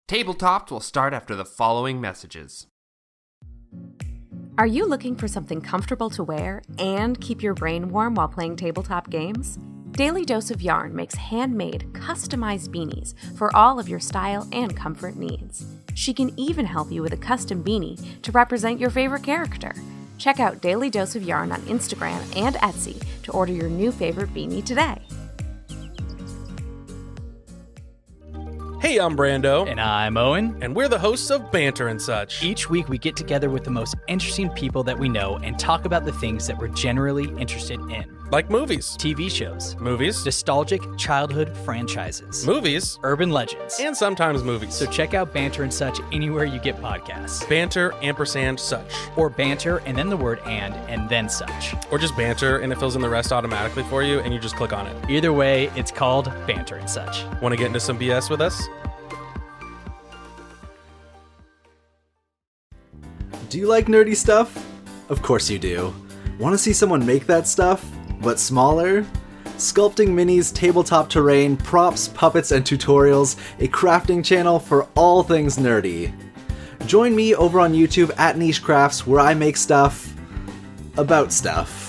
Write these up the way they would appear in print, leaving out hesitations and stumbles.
Tabletopped will start after the following messages. Are you looking for something comfortable to wear and keep your brain warm while playing tabletop games? Daily Dose of Yarn makes handmade, customized beanies for all of your style and comfort needs. She can even help you with a custom beanie to represent your favorite character. Check out Daily Dose of Yarn on Instagram and Etsy to order your new favorite beanie today. Hey, I'm Brando. And I'm Owen. And we're the hosts of Banter and Such. Each week we get together with the most interesting people that we know and talk about the things that we're generally interested in. Like movies. TV shows. Movies. Nostalgic childhood franchises. Movies. Urban legends. And sometimes movies. So check out Banter and Such anywhere you get podcasts. Banter, ampersand, such. Or banter and then the word and then such. Or just banter and it fills in the rest automatically for you and you just click on it. Either way, it's called Banter and Such. Want to get into some BS with us? Do you like nerdy stuff? Of course you do. Want to see someone make that stuff, but smaller? Sculpting Minis, tabletop terrain, props, puppets, and tutorials, a crafting channel for all things nerdy. Join me over on YouTube at Niche Crafts, where I make stuff about stuff.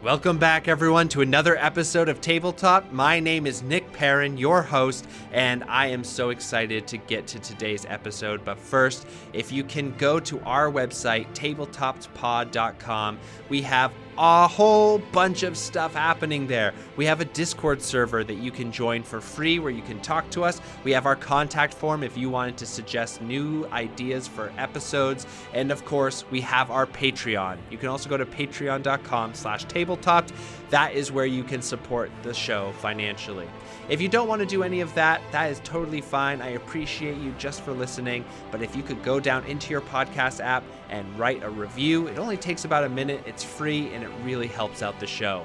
Welcome back, everyone, to another episode of Tabletop. My name is Nick Perrin, your host, and I am so excited to get to today's episode. But first, if you can go to our website, tabletoppedpod.com, we have a whole bunch of stuff happening there. We have a Discord server that you can join for free where you can talk to us. We have our contact form if you wanted to suggest new ideas for episodes. And of course, we have our Patreon. You can also go to patreon.com/tabletopped. That is where you can support the show financially. If you don't want to do any of that, that is totally fine. I appreciate you just for listening. But if you could go down into your podcast app and write a review, it only takes about a minute. It's free and it really helps out the show.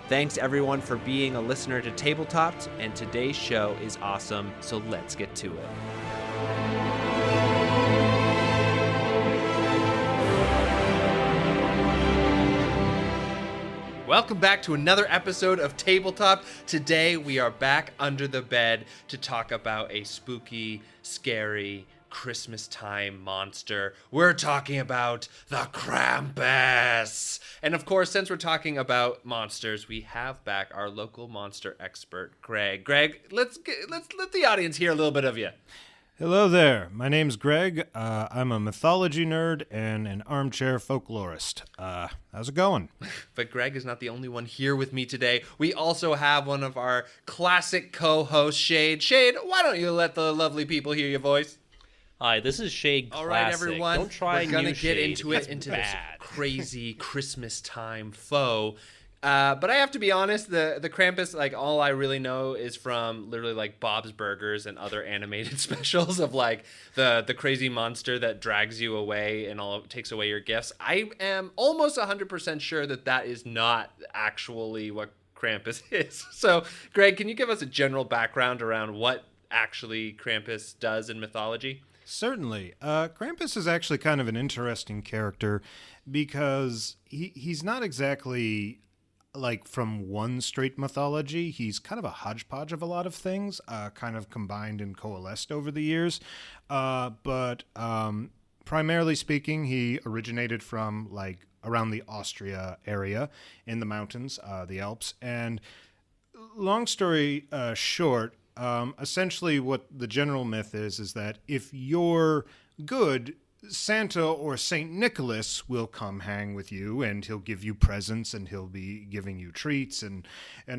Thanks everyone for being a listener to Tabletopped, and today's show is awesome, so let's get to it. Welcome back to another episode of Tabletop. Today we are back under the bed to talk about a spooky, scary, Christmas time monster. We're talking about the Krampus. And of course, since we're talking about monsters, we have back our local monster expert, Greg. Greg, let's let the audience hear a little bit of you. Hello there. My name's Greg. I'm a mythology nerd and an armchair folklorist. How's it going? But Greg is not the only one here with me today. We also have one of our classic co-hosts, Shade. Shade, why don't you let the lovely people hear your voice? Hi, this is Shade Classic. All right, everyone. Don't try We're gonna get get into it, into this crazy Christmas time foe. But I have to be honest, the Krampus, like, all I really know is from literally like Bob's Burgers and other animated specials of like the crazy monster that drags you away and takes away your gifts. I am almost 100% sure that is not actually what Krampus is. So, Greg, can you give us a general background around what actually Krampus does in mythology? Certainly. Krampus is actually kind of an interesting character because he's not exactly like from one straight mythology. He's kind of a hodgepodge of a lot of things, kind of combined and coalesced over the years. But primarily speaking, he originated from like around the Austria area in the mountains, the Alps. And long story short, essentially what the general myth is that if you're good, Santa or Saint Nicholas will come hang with you, and he'll give you presents, and he'll be giving you treats and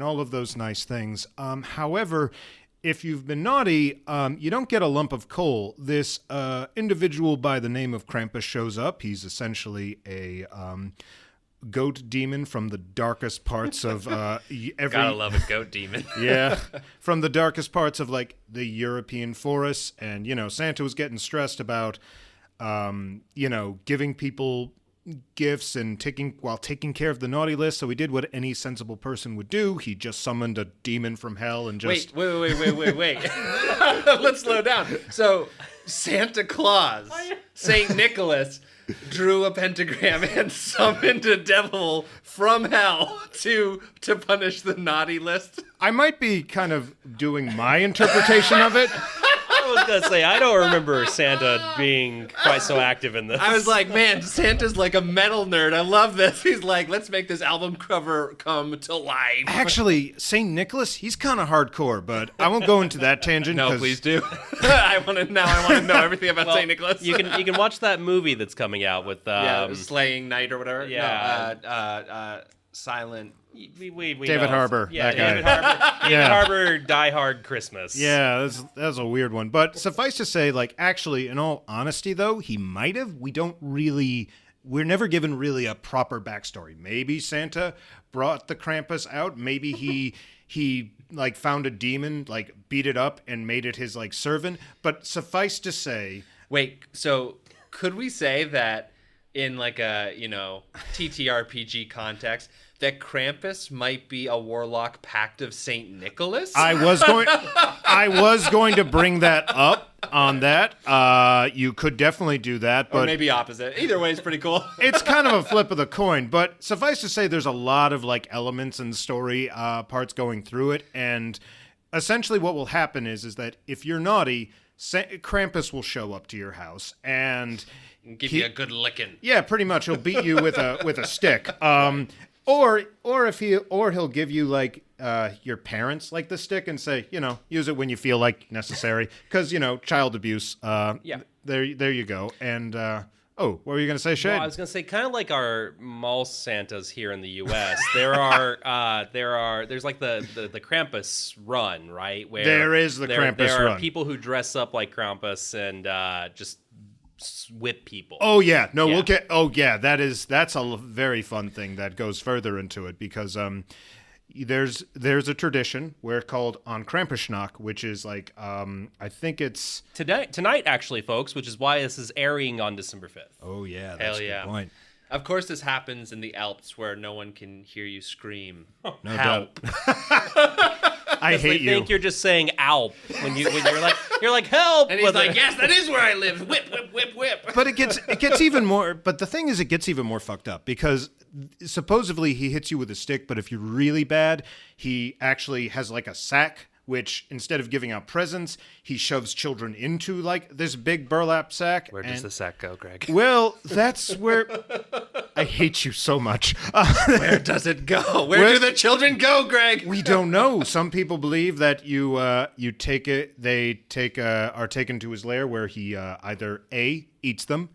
all of those nice things. However, if you've been naughty, you don't get a lump of coal. This individual by the name of Krampus shows up. He's essentially a goat demon from the darkest parts of Gotta love a goat demon. Yeah, from the darkest parts of like the European forests. And Santa was getting stressed about giving people gifts and taking care of the naughty list. So he did what any sensible person would do. He just summoned a demon from hell and just... Wait. Let's slow down. So Santa Claus, St. Nicholas, drew a pentagram and summoned a devil from hell to punish the naughty list. I might be kind of doing my interpretation of it. I was gonna say I don't remember Santa being quite so active in this. I was like, man, Santa's like a metal nerd. I love this. He's like, let's make this album cover come to life. Actually, St. Nicholas, he's kind of hardcore, but I won't go into that tangent. No, please do. I want to know everything about St. Nicholas. You can watch that movie that's coming out with Slaying Night or whatever. Yeah. No, Silent. We David Harbour. Yeah, that guy. David Harbour. David Harbour, Die Hard Christmas. Yeah, that's a weird one. But suffice to say, like, actually, in all honesty, though, he might have. We're never given really a proper backstory. Maybe Santa brought the Krampus out. Maybe he like found a demon, like beat it up and made it his like servant. But suffice to say, wait. So could we say that in like a TTRPG context, that Krampus might be a warlock pact of Saint Nicholas? I was going to bring that up on that. You could definitely do that, but or maybe opposite. Either way is pretty cool. It's kind of a flip of the coin, but suffice to say there's a lot of like elements and story parts going through it, and essentially what will happen is that if you're naughty, Krampus will show up to your house and give you a good licking. Yeah, pretty much. He'll beat you with a stick. Or he'll give you like your parents like the stick and say, use it when you feel like necessary, because child abuse. Yeah. There you go. And what were you gonna say, Shane? Well, I was gonna say kind of like our mall Santas here in the U.S. There's like the Krampus run, right? Where there is the Krampus there run. Are people who dress up like Krampus and just whip people. Oh yeah, no, yeah. We'll get. Oh yeah, that's a very fun thing that goes further into it because there's a tradition where called on Krampusnacht, which is like I think it's tonight actually, folks, which is why this is airing on December 5th. Oh yeah, that's a good point. Of course, this happens in the Alps where no one can hear you scream. No help. I hate you. They think you're just saying "Alp" when you're like help, and he's like, yes, that is where I live. Whip, whip, whip, whip. But it gets even more. But the thing is, it gets even more fucked up because supposedly he hits you with a stick, but if you're really bad, he actually has like a sack, which instead of giving out presents, he shoves children into like this big burlap sack. Where does the sack go, Greg? Well, that's where I hate you so much. Where does it go? Where do the children go, Greg? We don't know. Some people believe that you take it. They are taken to his lair where he either A, eats them,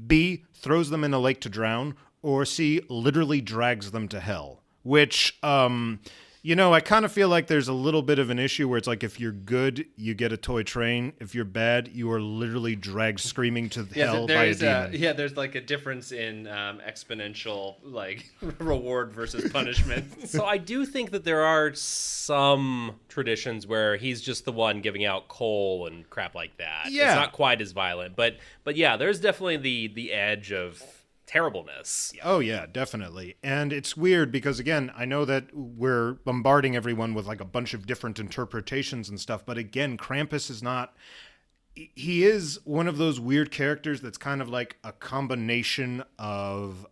B, throws them in a lake to drown, or C, literally drags them to hell. Which I kind of feel like there's a little bit of an issue where it's like if you're good, you get a toy train. If you're bad, you are literally dragged screaming to hell by a demon. There's like a difference in exponential like reward versus punishment. So I do think that there are some traditions where he's just the one giving out coal and crap like that. Yeah. It's not quite as violent, but yeah, there's definitely the edge of terribleness. Oh yeah, definitely. And it's weird because again, I know that we're bombarding everyone with like a bunch of different interpretations and stuff, but again, Krampus is not. He is one of those weird characters that's kind of like a combination of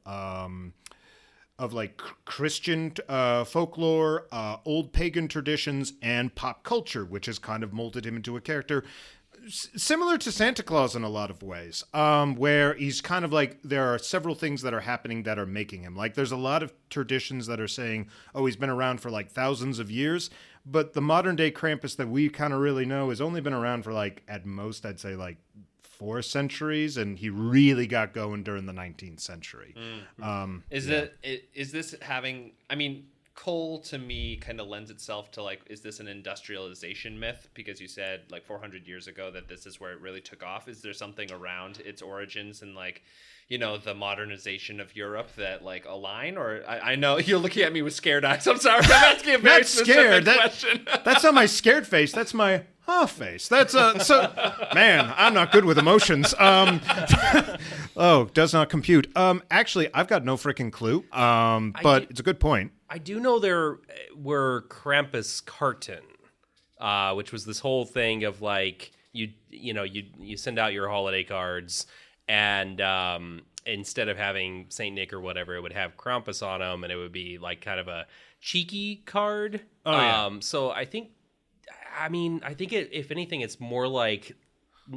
like Christian folklore, old pagan traditions, and pop culture, which has kind of molded him into a character similar to Santa Claus in a lot of ways, where he's kind of like, there are several things that are happening that are making him. Like, there's a lot of traditions that are saying, oh, he's been around for like thousands of years, but the modern day Krampus that we kind of really know has only been around for like, at most, I'd say like 4 centuries, and he really got going during the 19th century. Is this having, I mean, coal to me kind of lends itself to like, is this an industrialization myth? Because you said like 400 years ago that this is where it really took off. Is there something around its origins and like, you know, the modernization of Europe that like align? Or I know you're looking at me with scared eyes. I'm sorry. I'm asking a very specific question. That's not my scared face. That's my face. That's man, I'm not good with emotions. Does not compute. Actually, I've got no freaking clue. But it's a good point. I do know there were Krampus carton, which was this whole thing of like you send out your holiday cards, and instead of having Saint Nick or whatever, it would have Krampus on them, and it would be like kind of a cheeky card. So I think if anything, it's more like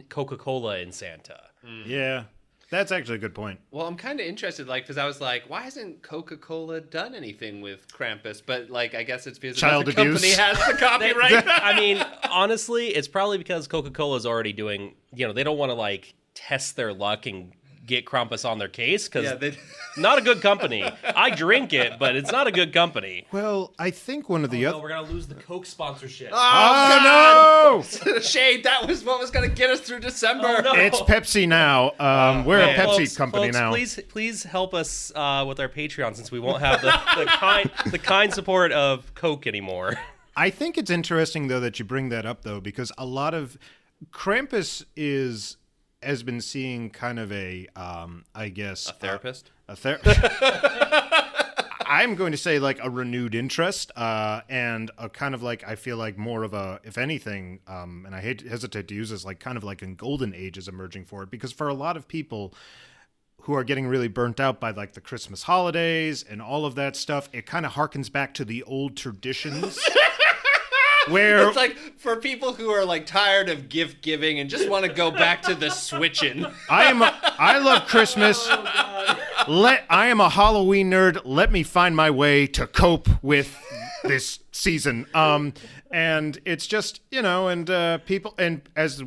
Coca-Cola in Santa. Yeah. That's actually a good point. Well, I'm kind of interested, like, because I was like, why hasn't Coca-Cola done anything with Krampus? But, like, I guess it's because child the company abuse has the copyright. I mean, honestly, it's probably because Coca-Cola is already doing, they don't want to, like, test their luck and get Krampus on their case, because not a good company. I drink it, but it's not a good company. Well, I think one of the other... No, we're going to lose the Coke sponsorship. Oh, no! Shade, that was what was going to get us through December. Oh, no. It's Pepsi now. We're a Pepsi company folks, now. Please help us with our Patreon, since we won't have the kind support of Coke anymore. I think it's interesting, though, that you bring that up, though, because a lot of... Krampus has been seeing kind of a therapist? I'm going to say like a renewed interest and a kind of like, I feel like more of a, if anything, and I hesitate to use this, like kind of like a golden age is emerging for it, because for a lot of people who are getting really burnt out by like the Christmas holidays and all of that stuff, it kind of harkens back to the old traditions. Where it's like for people who are like tired of gift giving and just want to go back to the switching. I love Christmas. I am a Halloween nerd. Let me find my way to cope with this season. And it's just, and people, and as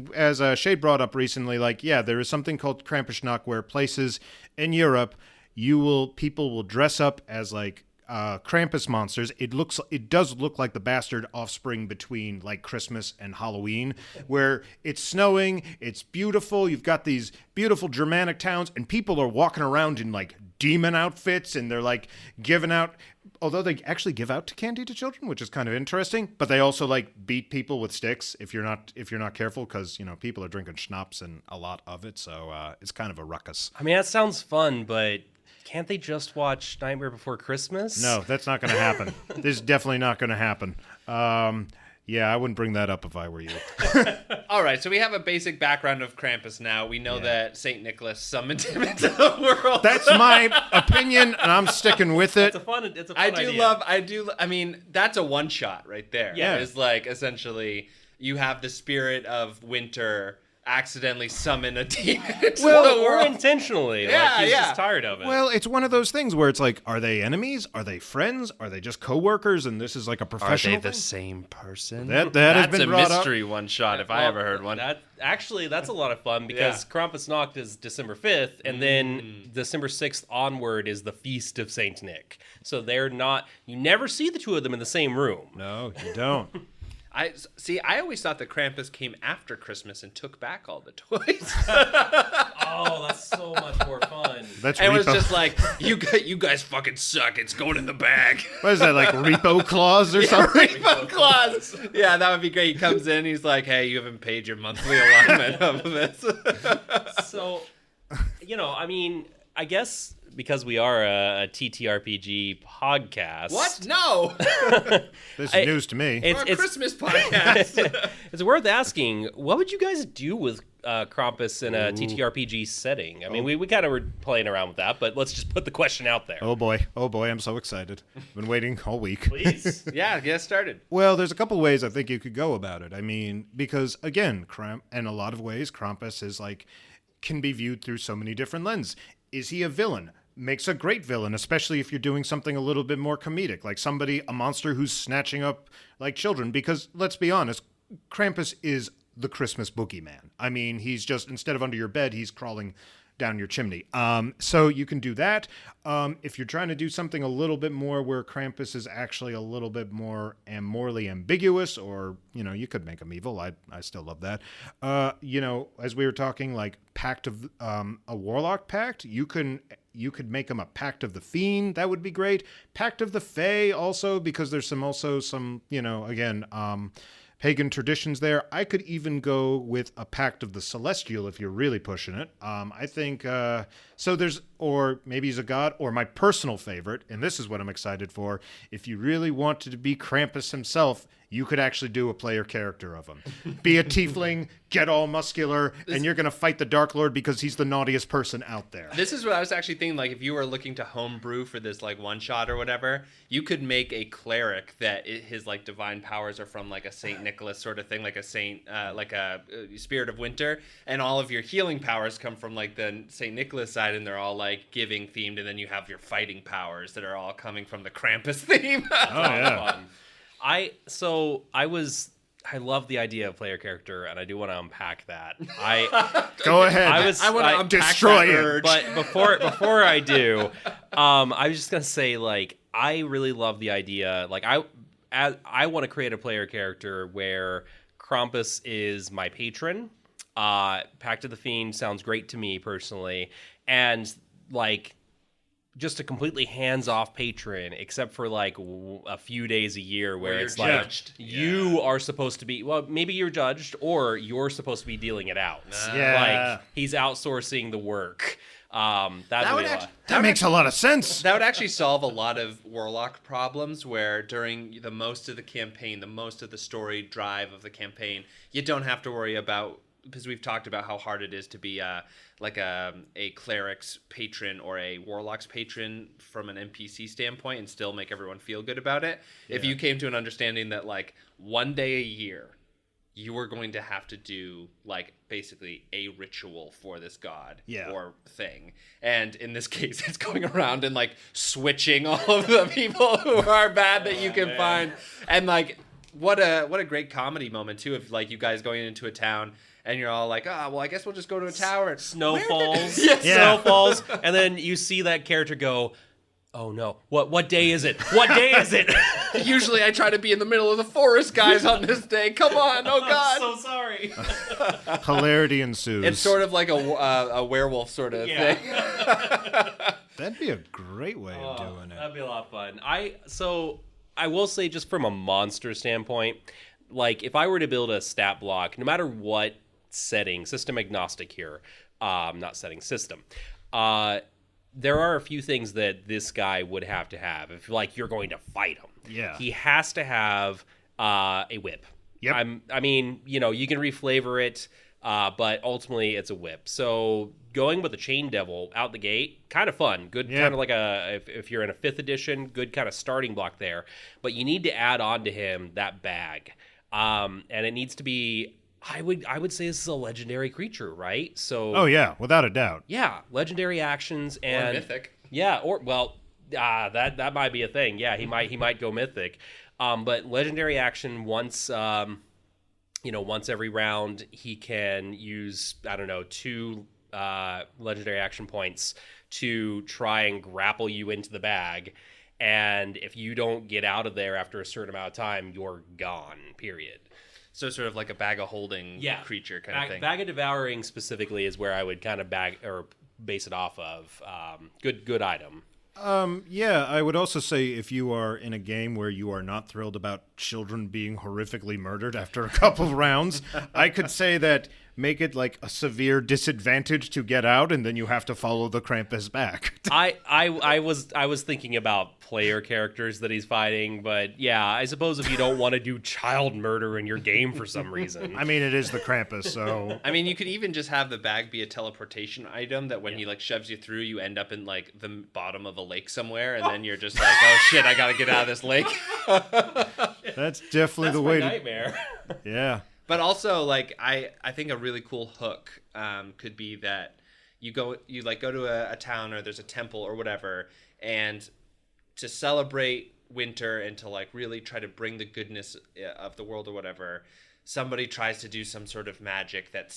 Shade brought up recently, like, yeah, there is something called Krampusnacht where places in Europe, people will dress up as like Krampus monsters. It does look like the bastard offspring between like Christmas and Halloween, where it's snowing, it's beautiful, you've got these beautiful Germanic towns, and people are walking around in like demon outfits, and they're like giving out, although they actually give out candy to children, which is kind of interesting, but they also like beat people with sticks if you're not careful, because people are drinking schnapps and a lot of it, so it's kind of a ruckus. I mean, that sounds fun, but can't they just watch Nightmare Before Christmas? No, that's not going to happen. This is definitely not going to happen. Yeah, I wouldn't bring that up if I were you. All right, so we have a basic background of Krampus now. We know that St. Nicholas summoned him into the world. That's my opinion, and I'm sticking with it. It's a fun idea. I mean, that's a one-shot right there. Yeah. It's like, essentially, you have the spirit of winter accidentally summon a demon into the or world. intentionally. He's just tired of it. Well, it's one of those things where it's like, are they enemies? Are they friends? Are they just coworkers? And this is like a professional Are they the thing? same person? That That's has been a brought mystery one-shot if I ever heard one. That's a lot of fun, because Krampusnacht is December 5th, and then December 6th onward is the Feast of Saint Nick. So you never see the two of them in the same room. No, you don't. I always thought that Krampus came after Christmas and took back all the toys. Oh, that's so much more fun. That's and repo. it was just like, you guys fucking suck. It's going in the bag. What is that, like repo clause or something? Repo clause. Yeah, that would be great. He comes in, he's like, hey, you haven't paid your monthly allotment of this. So, I mean, I guess because we are a TTRPG podcast. What? No. This is news to me. It's a Christmas podcast. It's worth asking, what would you guys do with Krampus in a TTRPG setting? I mean, we kind of were playing around with that, but let's just put the question out there. Oh boy, I'm so excited. I've been waiting all week. Please. Yeah, get started. Well, there's a couple ways I think you could go about it. I mean, because again, in a lot of ways, Krampus is like, can be viewed through so many different lenses. Is he a villain? Makes a great villain, especially if you're doing something a little bit more comedic, like a monster who's snatching up like children, because let's be honest, Krampus is the Christmas boogeyman. I mean, he's just, instead of under your bed, he's crawling down your chimney. So you can do that. If you're trying to do something a little bit more where Krampus is actually a little bit more morally ambiguous, or, you could make him evil. I still love that. As we were talking, like pact of a warlock pact, you could make him a pact of the fiend. That would be great. Pact of the Fae also, because there's some pagan traditions there. I could even go with a pact of the celestial if you're really pushing it. I think so. Or maybe he's a god, or my personal favorite, and this is what I'm excited for. If you really wanted to be Krampus himself, you could actually do a player character of him. Be a tiefling, get all muscular, and you're going to fight the Dark Lord because he's the naughtiest person out there. This is what I was actually thinking, like, if you were looking to homebrew for this, like, one-shot or whatever, you could make a cleric that his, like, divine powers are from, like, a St. Nicholas sort of thing, like a saint, like a Spirit of Winter, and all of your healing powers come from, like, the St. Nicholas side, and they're all, like, giving themed, and then you have your fighting powers that are all coming from the Krampus theme. Oh, yeah. Fun. I love the idea of player character, and I do want to unpack that. Go ahead. I want to unpack destroy that it. urge. But before I do, I was just gonna say, like, I really love the idea. Like, I want to create a player character where Krampus is my patron. Pact of the Fiend sounds great to me personally, and like, just a completely hands-off patron, except for like a few days a year where it's like judged. You are supposed to be, well, maybe you're judged, or you're supposed to be dealing it out. Yeah. Like, he's outsourcing the work. That makes a lot of sense. That would actually solve a lot of warlock problems, where during the most of the campaign, the most of the story drive of the campaign, you don't have to worry about, because we've talked about how hard it is to be a cleric's patron or a warlock's patron from an NPC standpoint and still make everyone feel good about it. Yeah. If you came to an understanding that, like, one day a year you were going to have to do, like, basically a ritual for this god or thing. And in this case, it's going around and, like, switching all of the people who are bad that you can find. And, like, what a great comedy moment, too, of, like, you guys going into a town and you're all like, well, I guess we'll just go to a tower. Snow falls. Snow falls. And then you see that character go, oh no, what day is it? What day is it? Usually I try to be in the middle of the forest, guys, on this day. Come on, oh God. I'm so sorry. Hilarity ensues. It's sort of like a werewolf sort of thing. That'd be a great way of doing it. That'd be a lot of fun. I will say, just from a monster standpoint, like, if I were to build a stat block, no matter what setting, system agnostic here, not setting, system, there are a few things that this guy would have to have if, like, you're going to fight him. Yeah. He has to have a whip. Yep. I mean, you can reflavor it, but ultimately it's a whip. So going with the Chain Devil out the gate, kind of fun. Good, kind of like if you're in a 5th edition, good kind of starting block there. But you need to add on to him that bag. And it needs to be, I would say this is a legendary creature, right? So. Oh yeah, without a doubt. Yeah, legendary actions and or mythic. Yeah, or that might be a thing. Yeah, he might go mythic. But legendary action once every round he can use, I don't know, 2 legendary action points to try and grapple you into the bag. And if you don't get out of there after a certain amount of time, you're gone, period. So sort of like a bag of holding creature kind of thing. Bag of devouring specifically is where I would kind of base it off of. Good item. Yeah, I would also say if you are in a game where you are not thrilled about children being horrifically murdered after a couple of rounds, I could say that make it like a severe disadvantage to get out, and then you have to follow the Krampus back. I was thinking about player characters that he's fighting, but yeah, I suppose if you don't want to do child murder in your game for some reason. I mean, it is the Krampus, so... I mean, you could even just have the bag be a teleportation item that when he, like, shoves you through, you end up in, like, the bottom of a lake somewhere, and then you're just like, oh shit, I gotta get out of this lake. That's definitely the way nightmare. Yeah. But also, like, I think a really cool hook could be that you go to a town, or there's a temple or whatever, and to celebrate winter and to, like, really try to bring the goodness of the world or whatever, somebody tries to do some sort of magic that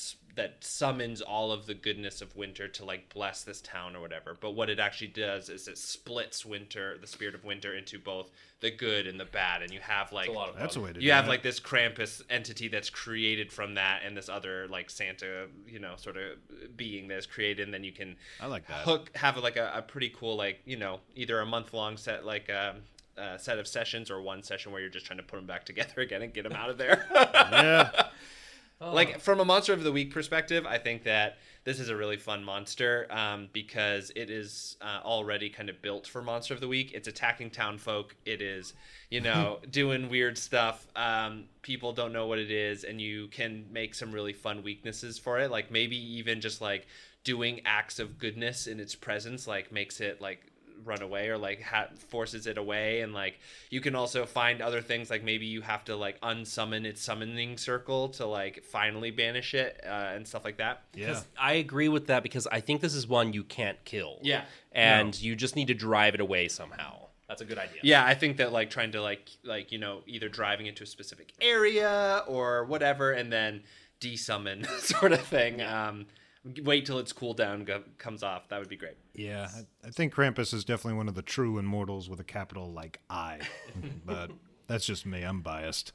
summons all of the goodness of winter to like bless this town or whatever. But what it actually does is it splits winter, the spirit of winter, into both the good and the bad, and you have like That's a way to do you have it. like this Krampus entity that's created from that, and this other like Santa, sort of being that's created, and then you can I like that. have like a pretty cool like either a month-long set like set of sessions or one session where you're just trying to put them back together again and get them out of there. Yeah. Like from a monster of the week perspective, I think that this is a really fun monster because it is already kind of built for monster of the week. It's attacking town folk. It is, doing weird stuff. People don't know what it is, and you can make some really fun weaknesses for it. Like maybe even just like doing acts of goodness in its presence, like makes it like run away or like forces it away. And like you can also find other things, like maybe you have to like unsummon its summoning circle to like finally banish it and stuff like that. Yeah. I agree with that because I think this is one you can't kill. Yeah. And you just need to drive it away somehow. That's a good idea. Yeah, I think that like trying to like either driving into a specific area or whatever and then desummon sort of thing. Wait till its cooldown comes off. That would be great. Yeah, I think Krampus is definitely one of the true immortals with a capital like I. But that's just me. I'm biased.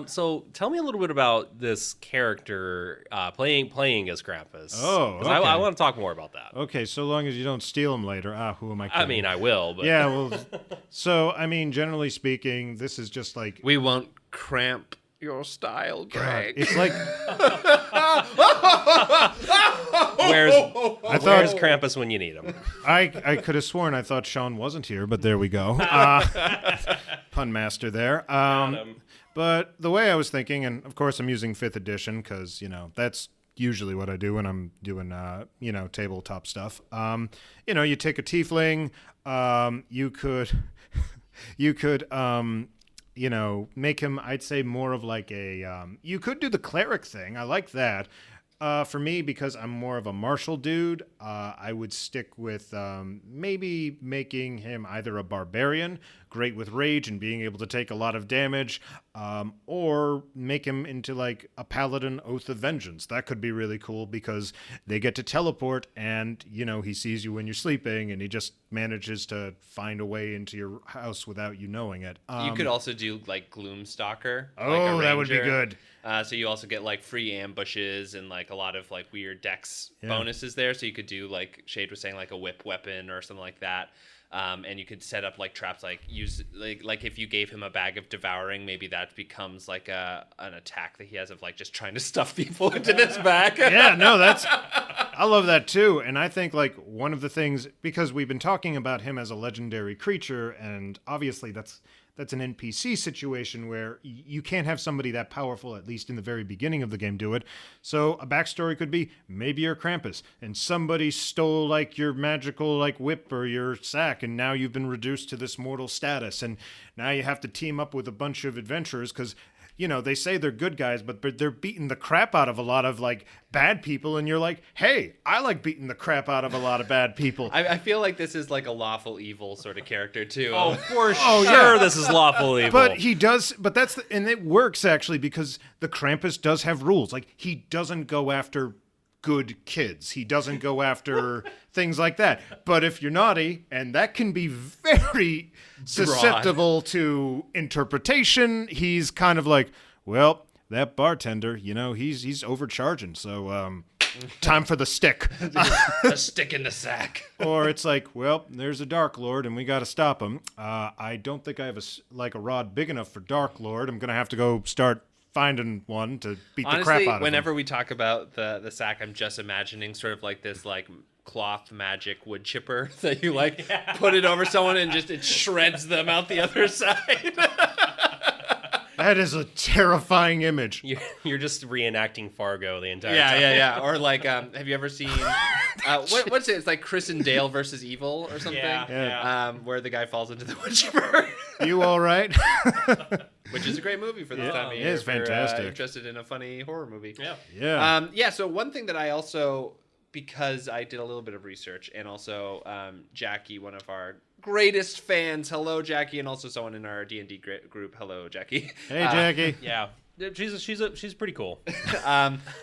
So tell me a little bit about this character playing as Krampus. Oh, 'Cause okay. I want to talk more about that. Okay, so long as you don't steal him later. Who am I kidding? I mean, I will, but Yeah, well, so, I mean, generally speaking, this is just like... We won't cramp your style, Greg. It's like... where's Krampus when you need him? I could have sworn I thought Sean wasn't here, but there we go. Pun master there. But the way I was thinking, and of course I'm using 5th edition because, that's usually what I do when I'm doing, tabletop stuff. You take a tiefling, you could make him, I'd say, more of like a, you could do the cleric thing. I like that. For me, because I'm more of a martial dude, I would stick with maybe making him either a barbarian, great with rage and being able to take a lot of damage, or make him into like a paladin, Oath of Vengeance. That could be really cool because they get to teleport and, he sees you when you're sleeping and he just manages to find a way into your house without you knowing it. You could also do like Gloomstalker. Oh, like that would be ranger. good. So you also get like free ambushes and like a lot of like weird dex bonuses there. So you could do like Shade was saying like a whip weapon or something like that. And you could set up like traps, like use like if you gave him a bag of devouring, maybe that becomes like an attack that he has of like just trying to stuff people into this bag. Yeah, no, I love that too. And I think like one of the things, because we've been talking about him as a legendary creature, and obviously that's an NPC situation where you can't have somebody that powerful, at least in the very beginning of the game, do it. So a backstory could be maybe you're Krampus and somebody stole like your magical like whip or your sack, and now you've been reduced to this mortal status, and now you have to team up with a bunch of adventurers because they say they're good guys, but they're beating the crap out of a lot of, like, bad people, and you're like, hey, I like beating the crap out of a lot of bad people. I feel like this is like a lawful evil sort of character, too. Oh, for sure this is lawful evil. But he does, and it works, actually, because the Krampus does have rules. Like, he doesn't go after good kids. He doesn't go after things like that. But if you're naughty, and that can be very susceptible to interpretation, he's kind of like, well, that bartender, he's overcharging, so time for the stick. A stick in the sack. Or it's like, well, there's a Dark Lord and we got to stop him. I don't think I have a rod big enough for Dark Lord. I'm going to have to go start finding one to beat the crap out of him. Whenever we talk about the sack, I'm just imagining sort of like this like cloth magic wood chipper that you like put it over someone and just it shreds them out the other side. That is a terrifying image. You're just reenacting Fargo the entire Yeah, time. yeah. Or like, have you ever seen what's it? It's like Chris and Dale versus Evil or something. Yeah. Where the guy falls into the wood chipper. You all right? Which is a great movie for this time of year. It is if you're, fantastic. interested in a funny horror movie. Yeah. Yeah. So one thing that I also, because I did a little bit of research, and also Jackie, one of our greatest fans, hello Jackie, and also someone in our D&D group, hello Jackie. Hey, Jackie. Yeah. She's pretty cool.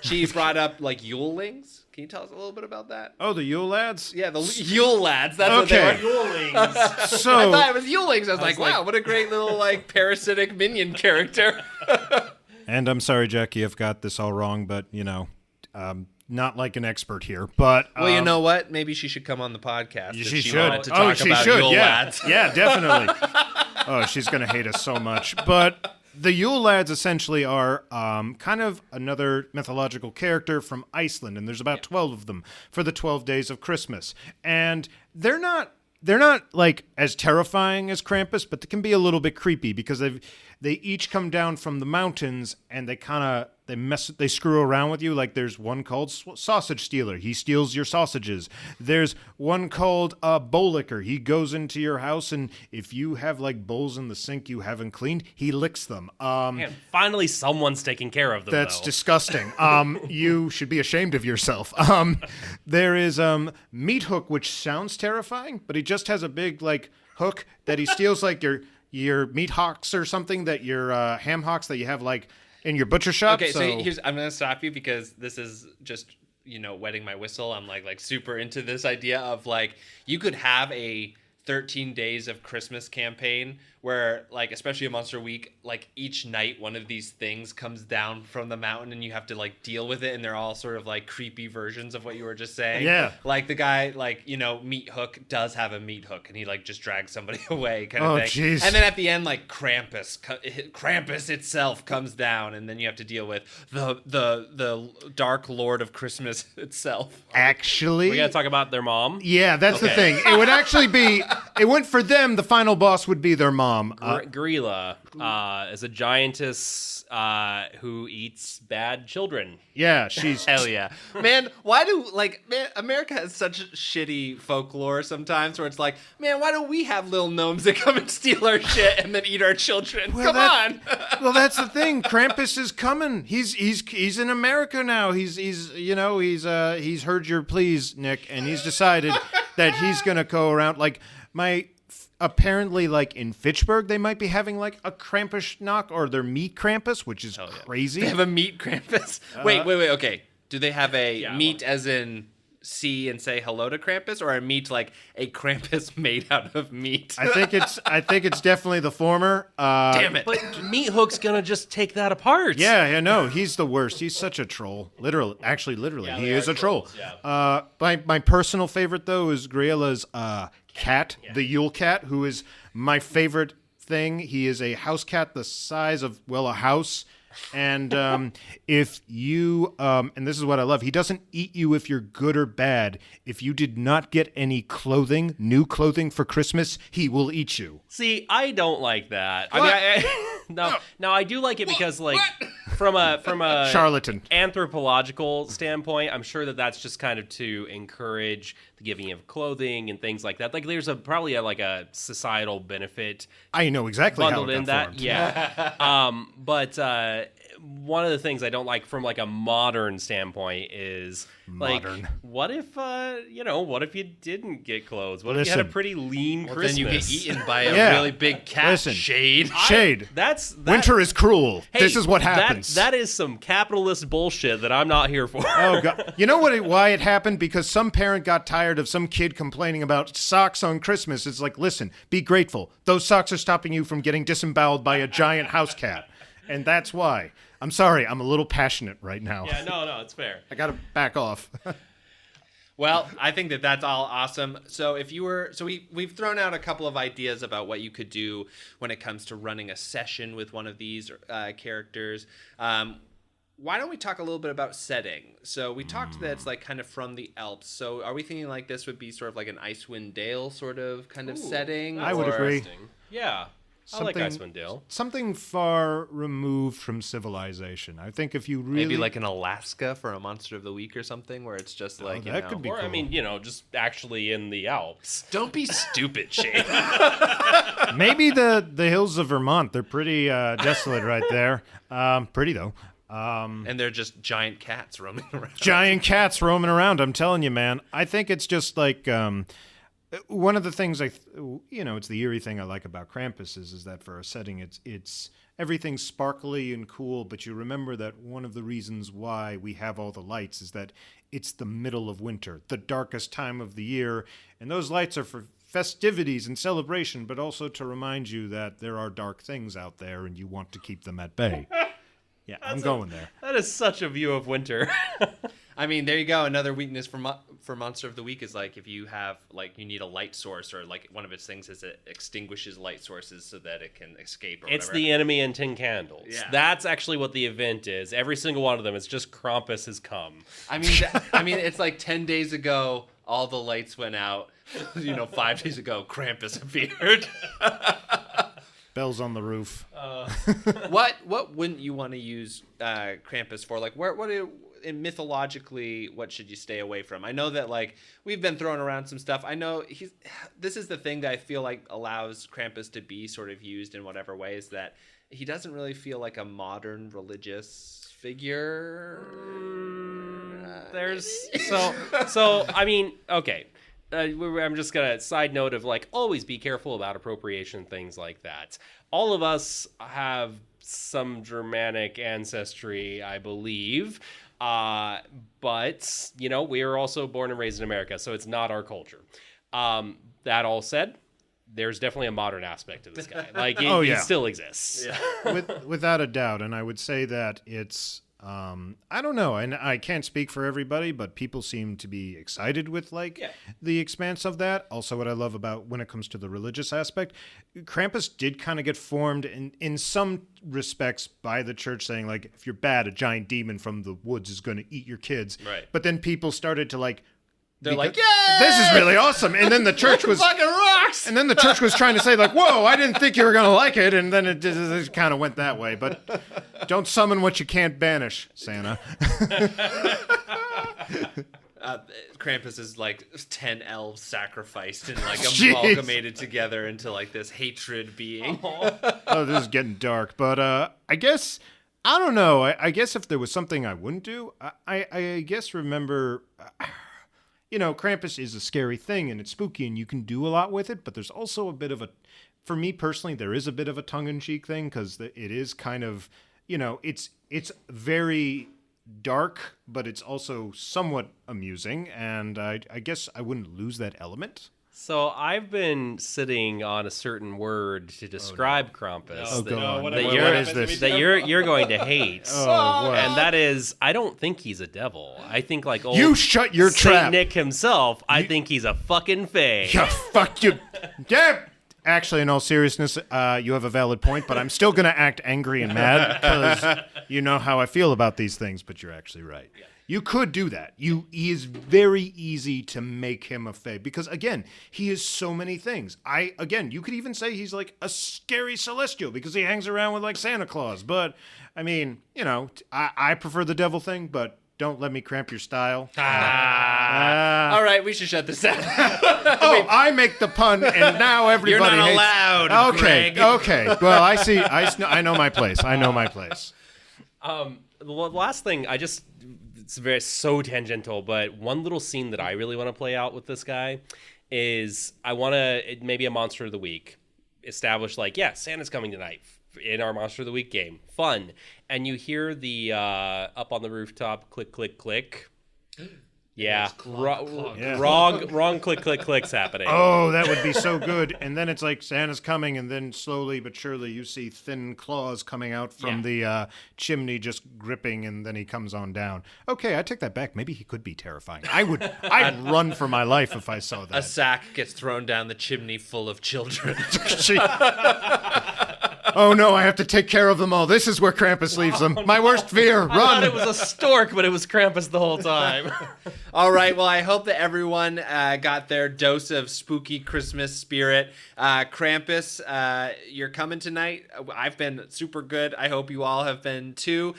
She brought up like Yulelings. Can you tell us a little bit about that? Oh, the Yule lads? Yeah, the Yule lads. That's Okay. what they were. So I thought it was Yulelings. I was like, wow, what a great little like parasitic minion character. And I'm sorry, Jackie, I've got this all wrong, but not like an expert here. But Well, you know what? Maybe she should come on the podcast. if she she should. wanted to talk she about should. Yule Yeah, lads. yeah, definitely. Oh, she's gonna hate us so much. But the Yule lads essentially are kind of another mythological character from Iceland, and there's about 12 of them for the 12 days of Christmas. And they're not like as terrifying as Krampus, but they can be a little bit creepy because they each come down from the mountains and they screw around with you. Like there's one called Sausage Stealer. He steals your sausages. There's one called Bowl Licker. He goes into your house, and if you have like bowls in the sink you haven't cleaned, he licks them. Man, finally someone's taking care of them. That's though. disgusting. You should be ashamed of yourself. There is Meat Hook, which sounds terrifying, but he just has a big like hook that he steals like your meat hocks or something, that your ham hocks that you have like in your butcher shop. Okay, so I'm going to stop you because this is just, wetting my whistle. I'm like super into this idea of like you could have a 13 days of Christmas campaign where like, especially a Monster Week, like each night one of these things comes down from the mountain and you have to like deal with it, and they're all sort of like creepy versions of what you were just saying. Yeah. Like the guy, like, Meat Hook does have a meat hook and he like just drags somebody away kind of thing. Jeez. And then at the end, like Krampus itself comes down, and then you have to deal with the Dark Lord of Christmas itself. Actually, We gotta talk about their mom. yeah, that's the thing. It would actually be. It went for them. The final boss would be their mom. Gorilla is a giantess who eats bad children. Yeah, she's. Hell yeah. Man, America has such shitty folklore sometimes where it's like, man, why don't we have little gnomes that come and steal our shit and then eat our children? Come on. Well, that's the thing. Krampus is coming. He's in America now. He's heard your pleas, Nick, and he's decided that he's gonna go around like apparently, like in Fitchburg, they might be having like a Krampus knock, or their meat Krampus, which is crazy. They have a meat Krampus? Wait, okay. Do they have a meat as in see and say hello to Krampus, or a meat like a Krampus made out of meat? I think it's definitely the former. Damn it. But Meat Hook's gonna just take that apart. Yeah, no, he's the worst. He's such a troll. Literally, he is a troll. Yeah. My personal favorite though is Gorilla's cat, the Yule cat, who is my favorite thing. He is a house cat the size of a house. And if you and this is what I love, he doesn't eat you if you're good or bad. If you did not get any new clothing for Christmas, he will eat you. See, I don't like that. What? I mean, no, I do like it because like from a Charlatan anthropological standpoint, I'm sure that's just kind of to encourage the giving of clothing and things like that. Like there's probably a societal benefit. I know exactly bundled how it in got that. formed. Yeah. But one of the things I don't like from like a modern standpoint is like, what if you didn't get clothes? What if you had a pretty lean Christmas? Then you get eaten by a really big cat. Listen, Shade. Winter is cruel. Hey, this is what happens. That is some capitalist bullshit that I'm not here for. Oh God! You know why it happened? Because some parent got tired of some kid complaining about socks on Christmas. It's like, listen, be grateful. Those socks are stopping you from getting disemboweled by a giant house cat, and that's why. I'm sorry, I'm a little passionate right now. Yeah, no, it's fair. I gotta back off. Well, I think that's all awesome. So we've thrown out a couple of ideas about what you could do when it comes to running a session with one of these characters. Why don't we talk a little bit about setting? So we talked that it's like kind of from the Alps. So are we thinking like this would be sort of like an Icewind Dale sort of kind of setting? I would agree. Yeah. I like Icewind Dale. Something far removed from civilization. I think if you really... Maybe like in Alaska for a Monster of the Week or something, where it's just like, that could be or, cool. I mean, just actually in the Alps. Don't be stupid, Shane. Maybe the hills of Vermont. They're pretty desolate right there. Pretty, though. And they're just giant cats roaming around. Giant cats roaming around, I'm telling you, man. I think it's just like... one of the things it's the eerie thing I like about Krampus is that for a setting, it's everything's sparkly and cool, but you remember that one of the reasons why we have all the lights is that it's the middle of winter, the darkest time of the year, and those lights are for festivities and celebration, but also to remind you that there are dark things out there and you want to keep them at bay. Yeah, I'm going there. That is such a view of winter. I mean, there you go. Another weakness for Monster of the Week is like if you have you need a light source, or like one of its things is it extinguishes light sources so that it can escape. Or It's whatever. the enemy in tin candles. Yeah. That's actually what the event is. Every single one of them is just Krampus has come. I mean, it's like 10 days ago, all the lights went out. 5 days ago, Krampus appeared. Bells on the roof. What wouldn't you want to use Krampus for? Like, mythologically, what should you stay away from? I know that we've been throwing around some stuff. I know this is the thing that I feel like allows Krampus to be sort of used in whatever way, is that he doesn't really feel like a modern religious figure. I mean, okay. I'm just gonna side note of always be careful about appropriation, things like that. All of us have some Germanic ancestry, I believe, but we are also born and raised in America, so it's not our culture. That all said, there's definitely a modern aspect to this guy. He still exists. Yeah. Without a doubt, and I would say that it's. I don't know, and I can't speak for everybody, but people seem to be excited with the expanse of that. Also, what I love about when it comes to the religious aspect, Krampus did kind of get formed in some respects by the church, saying if you're bad, a giant demon from the woods is going to eat your kids. Right. But then people started to They're because "Yay! This is really awesome. And then the church was fucking rocks. And then the church was trying to say whoa, I didn't think you were going to like it. And then it just kind of went that way. But don't summon what you can't banish, Santa. Krampus is 10 elves sacrificed and Jeez. amalgamated together into this hatred being. Oh, this is getting dark. But I guess, I don't know. I guess if there was something I wouldn't do, I guess remember... Krampus is a scary thing and it's spooky and you can do a lot with it, but there's also a bit of for me personally, there is a bit of a tongue-in-cheek thing because it is kind of, it's very dark, but it's also somewhat amusing, and I guess I wouldn't lose that element. So I've been sitting on a certain word to describe Krampus that you're going to hate. What? And that is, I don't think he's a devil. I think old You shut your Saint trap. Nick himself, I think he's a fucking fae. Yeah, fuck you. Yeah. Actually, in all seriousness, you have a valid point, but I'm still going to act angry and mad because you know how I feel about these things, but you're actually right. Yeah. You could do that. He is very easy to make him a fae because, again, he is so many things. You could even say he's a scary celestial because he hangs around with Santa Claus. But, I mean, I prefer the devil thing, but don't let me cramp your style. All right, we should shut this down. I make the pun, and now everybody You're not hates... allowed, Okay, Greg. okay. Well, I know my place. The last thing, it's so tangential, but one little scene that I really want to play out with this guy is I want to, maybe a Monster of the Week, establish Santa's coming tonight in our Monster of the Week game. Fun. And you hear the up on the rooftop, click, click, click. Yeah. Wrong click, click, clicks happening. Oh, that would be so good. And then it's Santa's coming, and then slowly but surely you see thin claws coming out from the chimney just gripping, and then he comes on down. Okay, I take that back. Maybe he could be terrifying. I'd run for my life if I saw that. A sack gets thrown down the chimney full of children. Oh no, I have to take care of them all. This is where Krampus leaves them. My worst fear. Run. I thought it was a stork, but it was Krampus the whole time. All right, well, I hope that everyone got their dose of spooky Christmas spirit. Krampus, you're coming tonight. I've been super good. I hope you all have been too.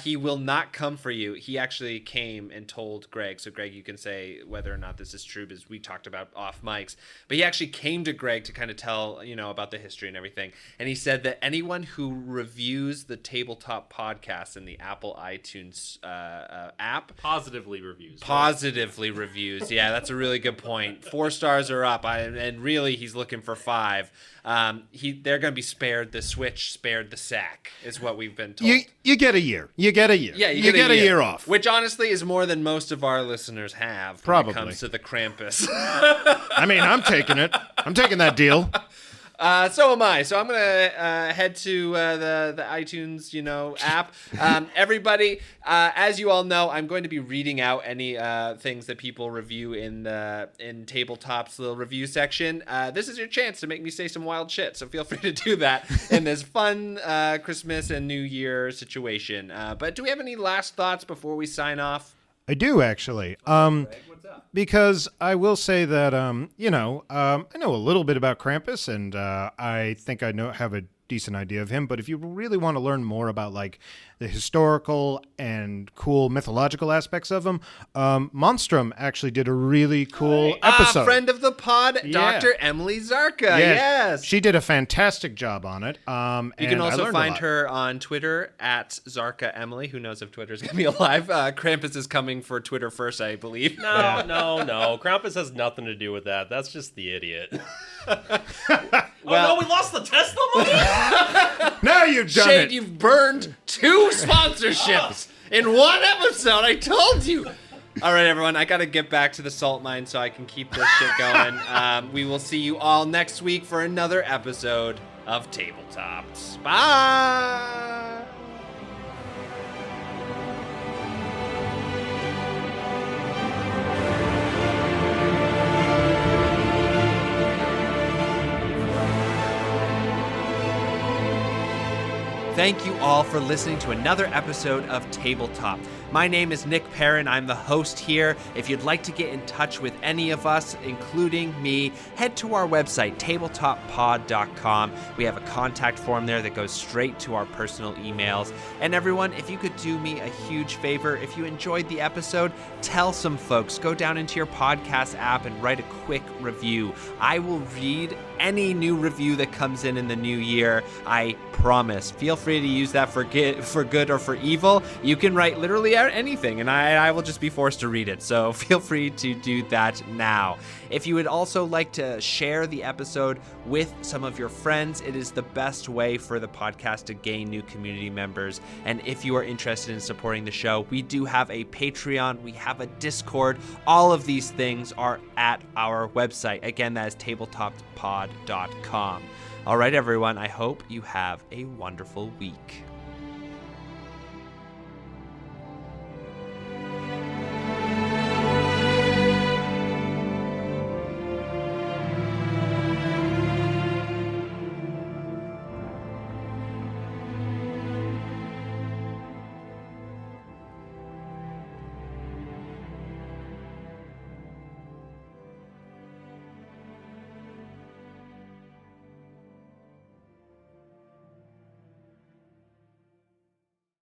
He will not come for you. He actually came and told Greg. So, Greg, you can say whether or not this is true, because we talked about off mics. But he actually came to Greg to kind of tell, about the history and everything. And he said that anyone who reviews the Tabletop podcast in the Apple iTunes app, Positively reviews. Positively reviews. Yeah, that's a really good point. 4 stars are up, and really he's looking for 5. They're going to be spared the switch, spared the sack, is what we've been told. You get a year. You get a year. Yeah, you get a year off. Which honestly is more than most of our listeners have Probably. when it comes to the Krampus. I mean, I'm taking it. I'm taking that deal. So am I. So I'm gonna head to the iTunes, app. Everybody, as you all know, I'm going to be reading out any things that people review in Tabletop's little review section. This is your chance to make me say some wild shit. So feel free to do that in this fun Christmas and New Year situation. But do we have any last thoughts before we sign off? I do, actually. Because I will say that, I know a little bit about Krampus, and I think I have a decent idea of him. But if you really want to learn more about, like, the historical and cool mythological aspects of him, Monstrum actually did a really cool episode. Friend of the pod, Yeah. Dr. Emily Zarka. Yes. She did a fantastic job on it. You can also find her on Twitter at Zarka Emily. Who knows if Twitter's going to be alive? Krampus is coming for Twitter first, I believe. No. Krampus has nothing to do with that. That's just the idiot. Well, we lost the Tesla money? Now you've done Shade, it. you've burned 2 sponsorships in one episode. I told you. All right, everyone. I got to get back to the salt mine so I can keep this shit going. We will see you all next week for another episode of Tabletopped. Bye. Thank you all for listening to another episode of Tabletop. My name is Nick Perrin. I'm the host here. If you'd like to get in touch with any of us, including me, head to our website, tabletoppod.com. We have a contact form there that goes straight to our personal emails. And everyone, if you could do me a huge favor, if you enjoyed the episode, tell some folks. Go down into your podcast app and write a quick review. I will read any new review that comes in the new year. I promise. Feel free to use that for good or for evil. You can write literally anything, and I will just be forced to read it. So feel free to do that now. If you would also like to share the episode with some of your friends, it is the best way for the podcast to gain new community members. And if you are interested in supporting the show, we do have a Patreon, we have a Discord. All of these things are at our website. Again, that is tabletoppedpod.com. All right, everyone, I hope you have a wonderful week.